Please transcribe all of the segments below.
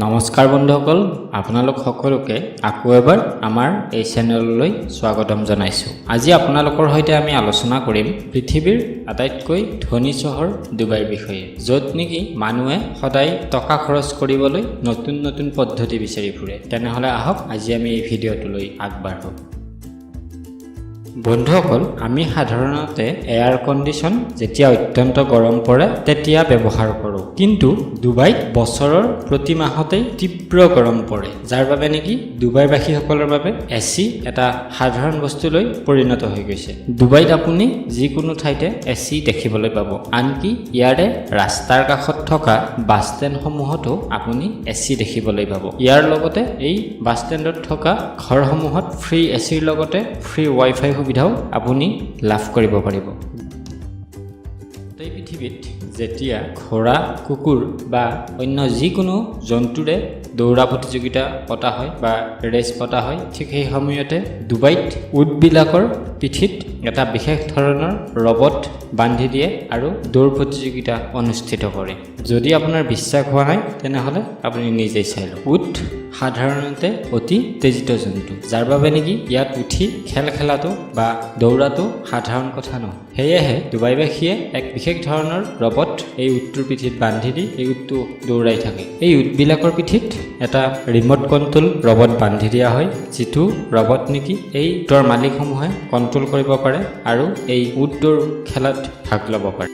নমস্কাৰ বন্ধুসকল, আপোনালোক সকলোকে আকৌ এবাৰ আমাৰ এই চেনেললৈ স্বাগতম জনাইছোঁ। আজি আপোনালোকৰ সৈতে আমি আলোচনা কৰিম পৃথিৱীৰ আটাইতকৈ ধনী চহৰ ডুবাইৰ বিষয়ে, য'ত নেকি মানুহে সদায় টকা খৰচ কৰিবলৈ নতুন নতুন পদ্ধতি বিচাৰি ফুৰে। তেনেহ'লে আহক আজি আমি এই ভিডিঅ'টোলৈ আগবাঢ়ো। বন্ধুসকল, আমি সাধাৰণতে এয়াৰ কণ্ডিশ্যন যেতিয়া অত্যন্ত গৰম পৰে তেতিয়া ব্যৱহাৰ কৰোঁ, কিন্তু ডুবাইত বছৰৰ প্ৰতি মাহতেই তীব্ৰ গৰম পৰে, যাৰ বাবে নেকি ডুবাইবাসীসকলৰ বাবে এচি এটা সাধাৰণ বস্তুলৈ পৰিণত হৈ গৈছে। ডুবাইত আপুনি যিকোনো ঠাইতে এচি দেখিবলৈ পাব, আনকি ইয়াৰে ৰাস্তাৰ কাষত থকা বাছ ষ্টেণ্ডসমূহতো আপুনি এচি দেখিবলৈ পাব। ইয়াৰ লগতে এই বাছ ষ্টেণ্ডত থকা ঘৰসমূহত ফ্ৰী এচিৰ লগতে ফ্ৰী ৱাইফাই সুবিধাও আপুনি লাভ কৰিব পাৰিব। এই পৃথিৱীত যেতিয়া ঘোঁৰা, কুকুৰ বা অন্য যিকোনো জন্তুৰে দৌৰা প্ৰতিযোগিতা পতা হয় বা ৰেচ পতা হয়, ঠিক সেই সময়তে ডুবাইত উটবিলাকৰ পিঠিত এটা বিশেষ ধৰণৰ ৰবট বান্ধি দিয়ে আৰু দৌৰ প্ৰতিযোগিতা অনুষ্ঠিত কৰে। যদি আপোনাৰ বিশ্বাস হোৱা নাই তেনেহ'লে আপুনি নিজেই চাই লওক। উট সাধাৰণতে অতি তেজিত জন্তু, যাৰ বাবে নেকি ইয়াত উঠি খেল খেলাটো বা দৌৰাটো সাধাৰণ কথা নহয়। সেয়েহে ডুবাইবাসীয়ে এক বিশেষ ধৰণৰ ৰবট এই উটটোৰ পিঠিত বান্ধি দি এই উটটো দৌৰাই থাকে। এই উটবিলাকৰ পিঠিত এটা ৰিমট কণ্ট্ৰল ৰবট বান্ধি দিয়া হয়, যিটো ৰবট নেকি এই উটৰ মালিকসমূহে কণ্ট্ৰল কৰিব পাৰে আৰু এই উট দৌৰ খেলত ভাগ ল'ব পাৰে।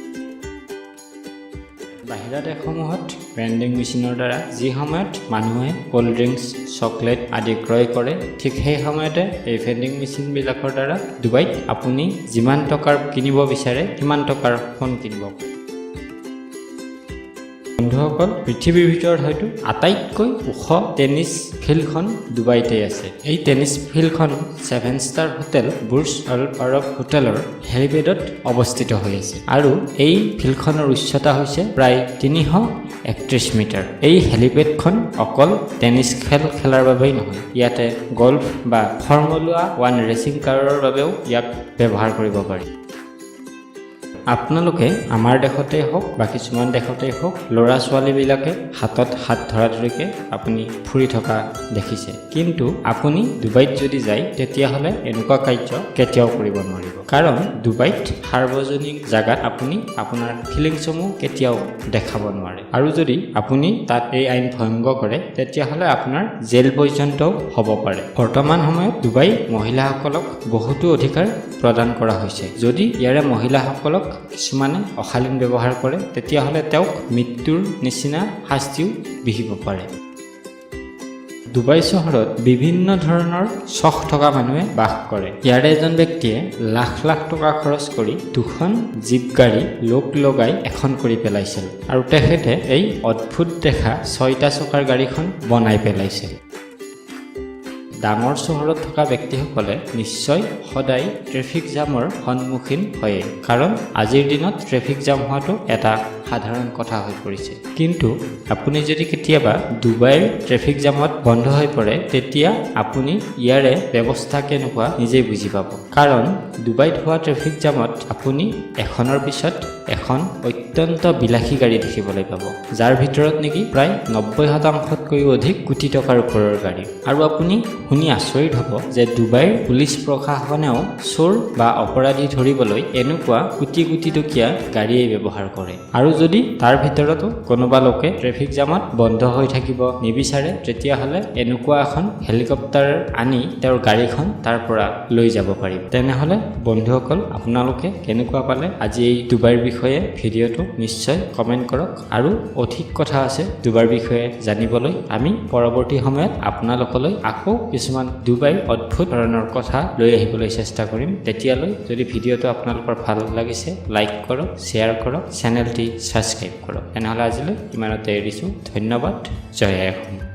বাহিৰা দেশসমূহত ভেণ্ডিং মেচিনৰ দ্বাৰা যি সময়ত মানুহে ক'ল্ড ড্ৰিংকছ, চকলেট আদি ক্ৰয় কৰে, ঠিক সেই সময়তে এই ভেণ্ডিং মেচিনবিলাকৰ দ্বাৰা ডুবাইত আপুনি যিমান টকাৰ কিনিব বিচাৰে সিমান টকাৰ ফোন কিনিব পাৰে। বন্ধুসকল, পৃথিৱীৰ ভিতৰত হয়তো আটাইতকৈ ওখ টেনিছ ফিল্ডখন ডুবাইতে আছে। এই টেনিছ ফিল্ডখন 7 ষ্টাৰ হোটেল বুৰ্জ আল আৰব হোটেলৰ হেলিপেডত অৱস্থিত হৈ আছে আৰু এই ফিল্ডখনৰ উচ্চতা হৈছে প্ৰায় 331 মিটাৰ। এই হেলিপেডখন অকল টেনিছ খেলাৰ বাবেই নহয়, ইয়াতে গল্ফ বা ফৰ্মুলা 1 ৰেচিং কাৰৰ বাবেও ইয়াক ব্যৱহাৰ কৰিব পাৰি। আপোনালোকে আমাৰ দেশতেই হওক বা কিছুমান দেশতেই হওক, ল'ৰা ছোৱালীবিলাকে হাতত হাত ধৰা ধৰিকৈ আপুনি ফুৰি থকা দেখিছে, কিন্তু আপুনি ডুবাইত যদি যায় তেতিয়াহ'লে এনেকুৱা কাৰ্য কেতিয়াও কৰিব নোৱাৰিব। কাৰণ ডুবাইত সাৰ্বজনিক জাগাত আপুনি আপোনাৰ ফিলিংছসমূহ কেতিয়াও দেখাব নোৱাৰে, আৰু যদি আপুনি তাত এই আইন ভংগ কৰে তেতিয়াহ'লে আপোনাৰ জেল পৰ্যন্তও হ'ব পাৰে। বৰ্তমান সময়ত ডুবাই মহিলাসকলক বহুতো অধিকাৰ প্ৰদান কৰা হৈছে। যদি ইয়াৰে মহিলাসকলক কিছুমানে অশালীন ব্যৱহাৰ কৰে তেতিয়াহ'লে তেওঁক মৃত্যুৰ নিচিনা শাস্তিও বিহিব পাৰে। ডুবাই চহৰত বিভিন্ন ধৰণৰ চখ থকা মানুহে বাস কৰে। ইয়াৰে এজন ব্যক্তিয়ে লাখ লাখ টকা খৰচ কৰি 2খন জীপ গাড়ী লোক লগাই এখন কৰি পেলাইছিল আৰু তেখেতে এই অদ্ভুত দেখা 6টা চকাৰ গাড়ীখন বনাই পেলাইছিল। ডাঙৰ চহৰত থকা ব্যক্তিসকলে নিশ্চয় সদায় ট্ৰেফিক জামৰ সন্মুখীন হয়, কাৰণ আজিৰ দিনত ট্ৰেফিক জাম হোৱাটো এটা সাধাৰণ কথা হৈ পৰিছে। কিন্তু আপুনি যদি কেতিয়াবা ডুবাইৰ ট্ৰেফিক জামত বন্ধ হৈ পৰে তেতিয়া আপুনি ইয়াৰে ব্যৱস্থা কেনেকুৱা নিজেই বুজি পাব। কাৰণ ডুবাইত হোৱা ট্ৰেফিক জামত আপুনি এখনৰ পিছত এখন অত্যন্ত বিলাসী গাড়ী দেখিবলৈ পাব, যাৰ ভিতৰত নেকি প্ৰায় 90%তকৈও অধিক কোটি টকাৰ ওপৰৰ গাড়ী। আৰু আপুনি শুনি আচৰিত হ'ব যে ডুবাইৰ পুলিচ প্ৰশাসনেও চোৰ বা অপৰাধী ধৰিবলৈ এনেকুৱা কোটি কোটি টকীয়া গাড়ীয়ে ব্যৱহাৰ কৰে। আৰু যদি তাৰ ভিতৰতো কোনোবা লোকে ট্ৰেফিক জামত বন্ধ হৈ থাকিব নিবিচাৰে তেতিয়াহ'লে এনেকুৱা এখন হেলিকপ্টাৰ আনি তেওঁৰ গাড়ীখন তাৰ পৰা লৈ যাব পাৰিব। তেনেহ'লে বন্ধুসকল, আপোনালোকে কেনেকুৱা পালে আজি এই ডুবাইৰ বিষয়ে ভিডিঅ'টো নিশ্চয় কমেণ্ট কৰক, আৰু অধিক কথা আছে ডুবাইৰ বিষয়ে জানিবলৈ আমি পৰৱৰ্তী সময়ত আপোনালোকলৈ আকৌ কিছুমান ডুবাইৰ অদ্ভুত ধৰণৰ কথা লৈ আহিবলৈ চেষ্টা কৰিম। তেতিয়ালৈ যদি ভিডিঅ'টো আপোনালোকৰ ভাল লাগিছে লাইক কৰক, শ্বেয়াৰ কৰক, চেনেলটি ছাবস্ক্ৰাইব কৰক। তেনেহ'লে আজিলৈ ইমানতে এৰিছোঁ। ধন্যবাদ। জয় আই অসম।